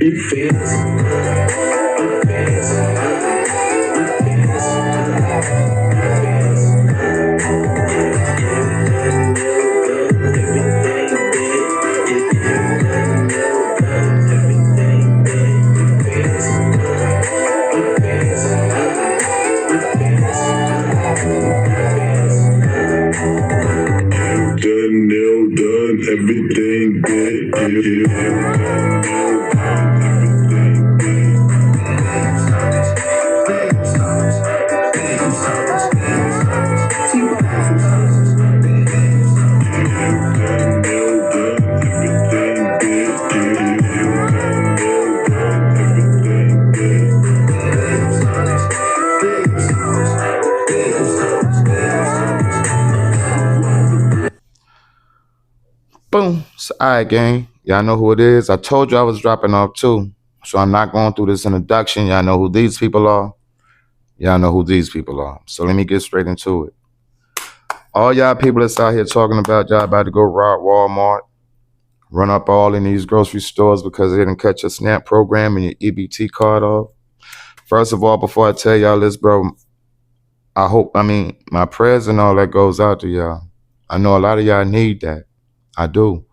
Everything Boom. Alright, gang. Y'all know who it is. I told you I was dropping off too. So I'm not going through this introduction. Y'all know who these people are. Y'all know who these people are. So let me get straight into it. All y'all people that's out here talking about y'all about to go rob Walmart, run up all in these grocery stores because they didn't cut your SNAP program and your EBT card off. First of all, before I tell y'all this, bro, my prayers and all that goes out to y'all. I know a lot of y'all need that. I do.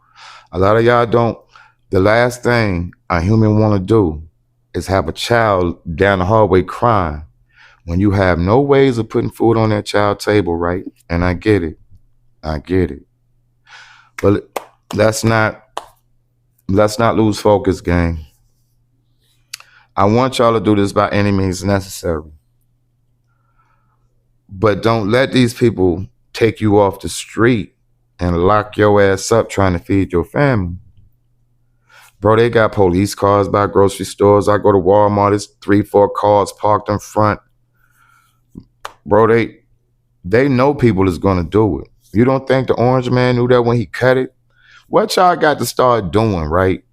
A lot of y'all don't. The last thing a human want to do is have a child down the hallway crying when you have no ways of putting food on that child's table, right? And I get it. I get it. But let's not lose focus, gang. I want y'all to do this by any means necessary. But don't let these people take you off the street and lock your ass up trying to feed your family. Bro, they got police cars by grocery stores. I go to Walmart, there's 3-4 cars parked in front. Bro, they know people is gonna do it. You don't think the orange man knew that when he cut it? What y'all got to start doing, right?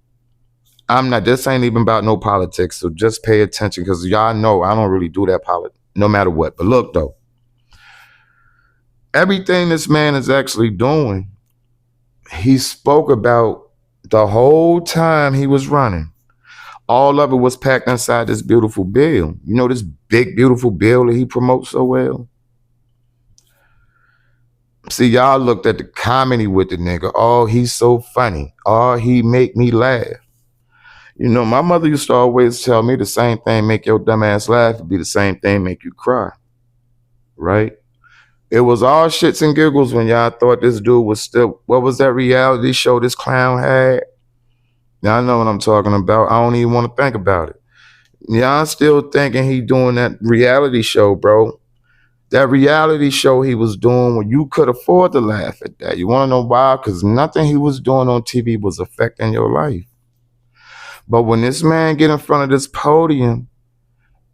This ain't even about no politics, so just pay attention because y'all know I don't really do that no matter what. But look though, everything this man is actually doing, he spoke about the whole time he was running. All of it was packed inside this beautiful bill. You know, this big, beautiful bill that he promotes so well? See, y'all looked at the comedy with the nigga. Oh, he's so funny. Oh, he make me laugh. You know, my mother used to always tell me the same thing make your dumb ass laugh, it'd be the same thing make you cry. Right? It was all shits and giggles when y'all thought this dude was still, what was that reality show this clown had? Y'all know what I'm talking about. I don't even want to think about it. Y'all still thinking he doing that reality show, bro. That reality show he was doing when you could afford to laugh at that. You want to know why? Because nothing he was doing on TV was affecting your life. But when this man get in front of this podium,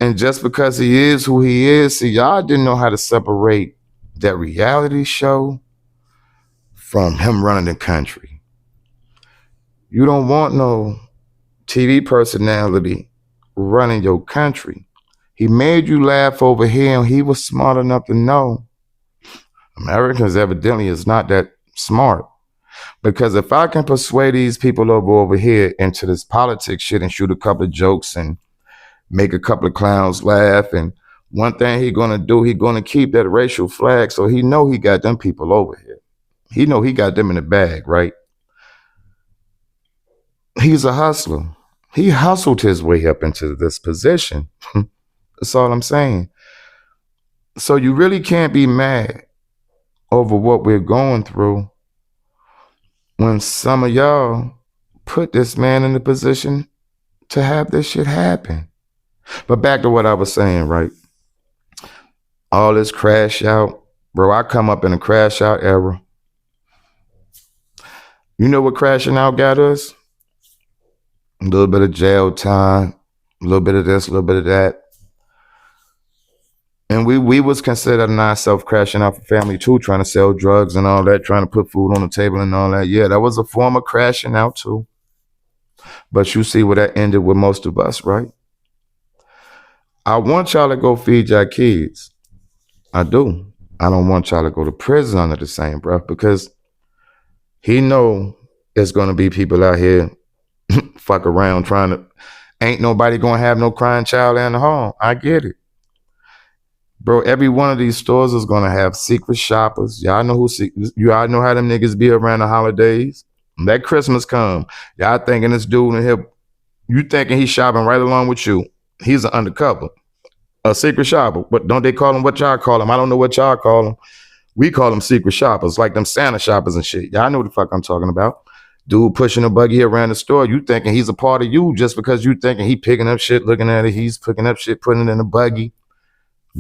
and just because he is who he is, see, y'all didn't know how to separate that reality show from him running the country. You don't want no TV personality running your country. He made you laugh over here, and he was smart enough to know Americans evidently is not that smart. Because if I can persuade these people over here into this politics shit and shoot a couple of jokes and make a couple of clowns laugh, and one thing he gonna do, he gonna keep that racial flag, so he know he got them people over here. He know he got them in the bag, right? He's a hustler. He hustled his way up into this position. That's all I'm saying. So you really can't be mad over what we're going through when some of y'all put this man in the position to have this shit happen. But back to what I was saying, right? All this crash out. Bro, I come up in a crash out era. You know what crashing out got us? A little bit of jail time, a little bit of this, a little bit of that. And we was considering ourselves crashing out for family too, trying to sell drugs and all that, trying to put food on the table and all that. Yeah, that was a form of crashing out too. But you see where that ended with most of us, right? I want y'all to go feed your kids. I do. I don't want y'all to go to prison under the same breath, because he know there's going to be people out here fuck around trying to. Ain't nobody gonna have no crying child in the home. I get it. Bro, every one of these stores is gonna have secret shoppers. Y'all know y'all know how them niggas be around the holidays. When that Christmas come, y'all thinking this dude in here, you thinking he's shopping right along with you. He's an undercover, a secret shopper. But don't they call him what y'all call him? I don't know what y'all call him. We call them secret shoppers, like them Santa shoppers and shit. Y'all know what the fuck I'm talking about. Dude pushing a buggy around the store. You thinking he's a part of you just because you thinking he picking up shit, looking at it. He's picking up shit, putting it in the buggy.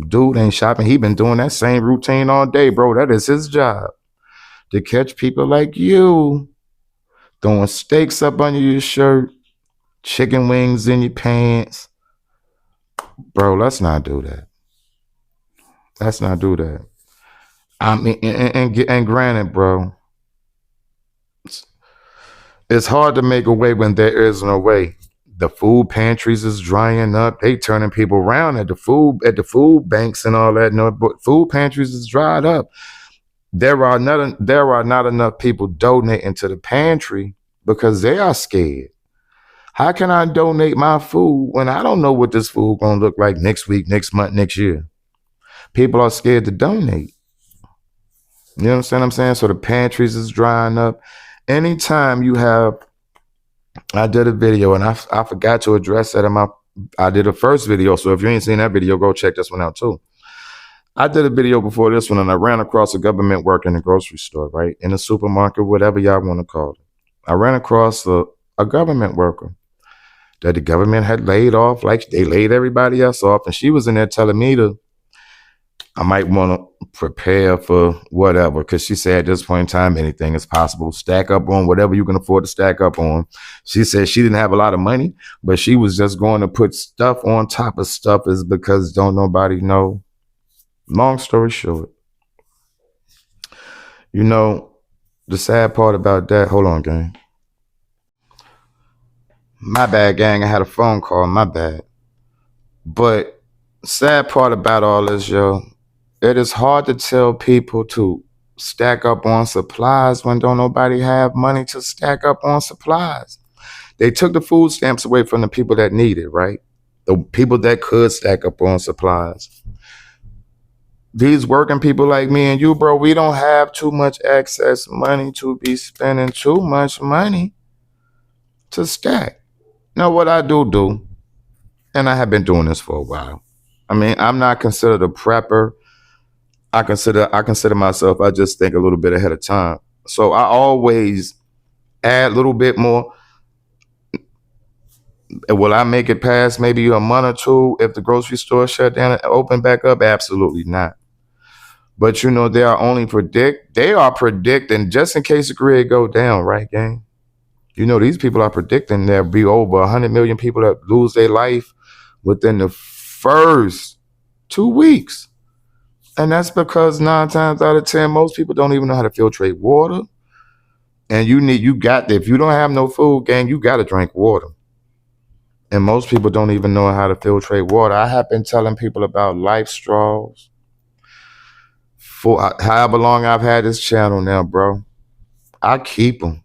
Dude ain't shopping. He been doing that same routine all day, bro. That is his job, to catch people like you throwing steaks up under your shirt, chicken wings in your pants. Bro, let's not do that. Let's not do that. I mean, and granted, bro, it's hard to make a way when there is no way. The food pantries is drying up. They turning people around at the food banks and all that. No, but food pantries is dried up. There are not enough people donating to the pantry because they are scared. How can I donate my food when I don't know what this food gonna look like next week, next month, next year? People are scared to donate. You understand what I'm saying? So the pantries is drying up. Anytime you have, I did a video and I forgot to address that I did a first video. So if you ain't seen that video, go check this one out too. I did a video before this one and I ran across a government worker in a grocery store, right? In a supermarket, whatever y'all want to call it. I ran across a government worker that the government had laid off, like they laid everybody else off. And she was in there telling me I might want to prepare for whatever, because she said at this point in time, anything is possible. Stack up on whatever you can afford to stack up on. She said she didn't have a lot of money, but she was just going to put stuff on top of stuff is because don't nobody know. Long story short, you know, the sad part about that, hold on, gang. My bad, gang. I had a phone call, my bad. But sad part about all this, yo, it is hard to tell people to stack up on supplies when don't nobody have money to stack up on supplies. They took the food stamps away from the people that need it, right? The people that could stack up on supplies. These working people like me and you, bro, we don't have too much excess money to be spending too much money to stack. Now, what I do, and I have been doing this for a while. I mean, I'm not considered a prepper. I consider myself, I just think a little bit ahead of time. So I always add a little bit more. Will I make it past maybe a month or two if the grocery store shut down and open back up? Absolutely not. But you know, they are predicting, just in case the grid go down, right, gang? You know, these people are predicting there'll be over 100 million people that lose their life within the first 2 weeks. And that's because 9 times out of 10, most people don't even know how to filtrate water. And if you don't have no food, gang, you got to drink water. And most people don't even know how to filtrate water. I have been telling people about life straws for however long I've had this channel now, bro. I keep them.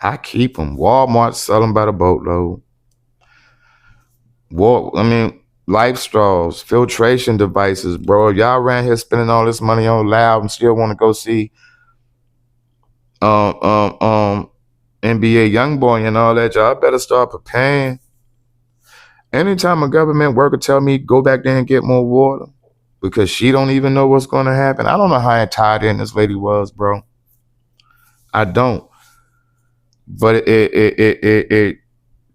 Walmart sell them by the boatload. Life straws, filtration devices, bro. Y'all around here spending all this money on Loud and still want to go see NBA Youngboy and all that. Y'all better start preparing. Anytime a government worker tell me go back there and get more water because she don't even know what's going to happen. I don't know how tied in this lady was, bro. I don't. But it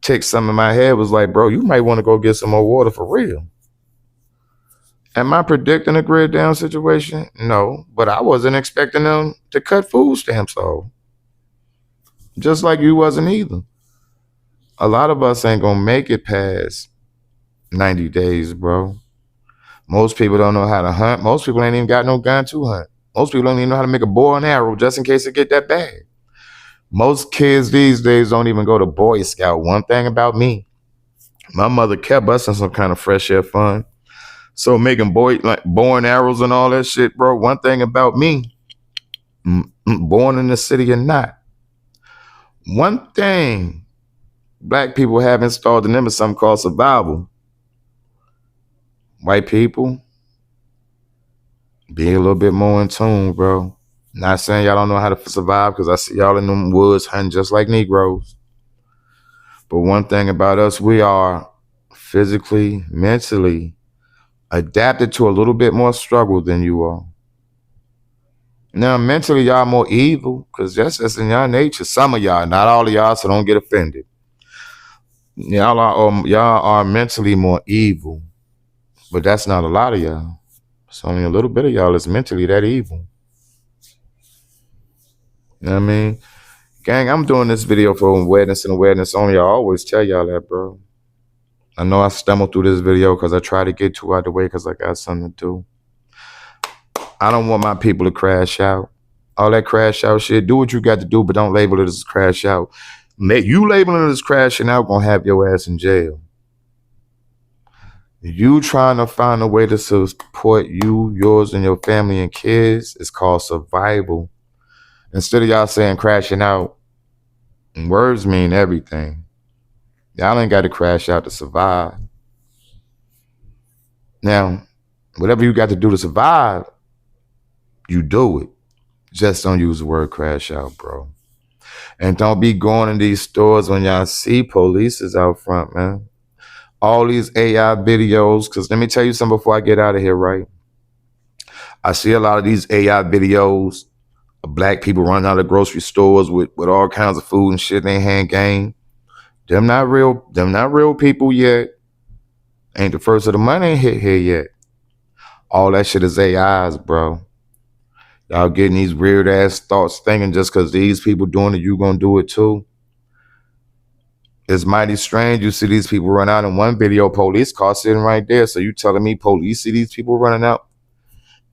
takes some in my head, was like, bro, you might want to go get some more water for real. Am I predicting a grid down situation? No, but I wasn't expecting them to cut food stamps off. Just like you wasn't either. A lot of us ain't gonna make it past 90 days, bro. Most people don't know how to hunt. Most people ain't even got no gun to hunt. Most people don't even know how to make a bow and arrow just in case it get that bad. Most kids these days don't even go to Boy Scout. One thing about me, my mother kept us in some kind of fresh air fun. So making bow and arrows and all that shit, bro. One thing about me, born in the city or not, one thing Black people have installed in them is something called survival. White people, be a little bit more in tune, bro. Not saying y'all don't know how to survive, because I see y'all in them woods hunting just like Negroes. But one thing about us, we are physically, mentally adapted to a little bit more struggle than you are. Now, mentally, y'all more evil, because that's just in y'all nature. Some of y'all, not all of y'all, so don't get offended. Y'all are mentally more evil, but that's not a lot of y'all. It's only a little bit of y'all that's mentally that evil. You know what I mean? Gang, I'm doing this video for awareness and awareness only. I always tell y'all that, bro. I know I stumbled through this video because I try to get too out of the way because I got something to do. I don't want my people to crash out. All that crash out shit, do what you got to do, but don't label it as crash out. You labeling it as crashing out gonna have your ass in jail. You trying to find a way to support you, yours, and your family and kids is called survival. Instead of y'all saying crashing out, words mean everything. Y'all ain't got to crash out to survive. Now, whatever you got to do to survive, you do it. Just don't use the word crash out, bro. And don't be going in these stores when y'all see police is out front, man. All these AI videos, because let me tell you something before I get out of here, right? I see a lot of these AI videos of black people running out of grocery stores with all kinds of food and shit in their hand game. Them not real people yet. Ain't the first of the money ain't hit here yet. All that shit is AIs, bro. Y'all getting these weird ass thoughts thinking just because these people doing it, you gonna do it too. It's mighty strange. You see these people run out in one video, police car sitting right there. So you telling me police see these people running out?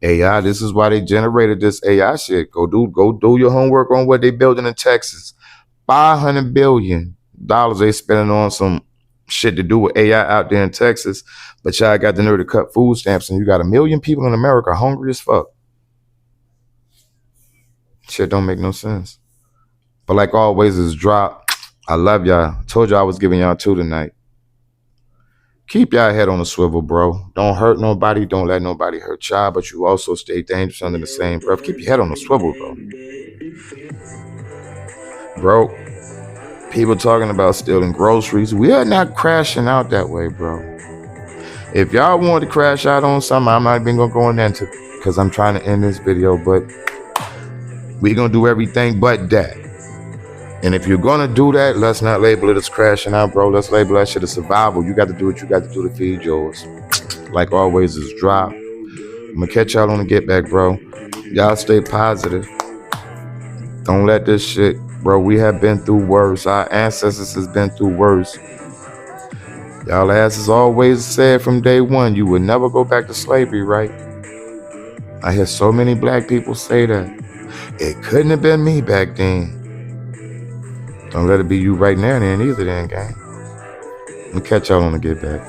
AI, this is why they generated this AI shit. Go do your homework on what they building in Texas. $500 billion they spending on some shit to do with AI out there in Texas. But y'all got the nerve to cut food stamps and you got 1 million people in America hungry as fuck. Shit don't make no sense. But like always, is drop. I love y'all. Told y'all I was giving y'all 2 tonight. Keep y'all head on the swivel, bro. Don't hurt nobody. Don't let nobody hurt y'all. But you also stay dangerous under the same breath. Keep your head on the swivel, bro. Bro, people talking about stealing groceries. We are not crashing out that way, bro. If y'all want to crash out on something, I'm not even going to go in there because I'm trying to end this video. But we going to do everything but that. And if you're going to do that, let's not label it as crashing out, bro. Let's label that shit as survival. You got to do what you got to do to feed yours. Like always, is drop. I'm going to catch y'all on the get back, bro. Y'all stay positive. Don't let this shit, bro. We have been through worse. Our ancestors has been through worse. Y'all asses always said from day one, you would never go back to slavery, right? I hear so many black people say that. It couldn't have been me back then. Don't let it be you right now then either then, gang. I'm gonna catch y'all on the get back.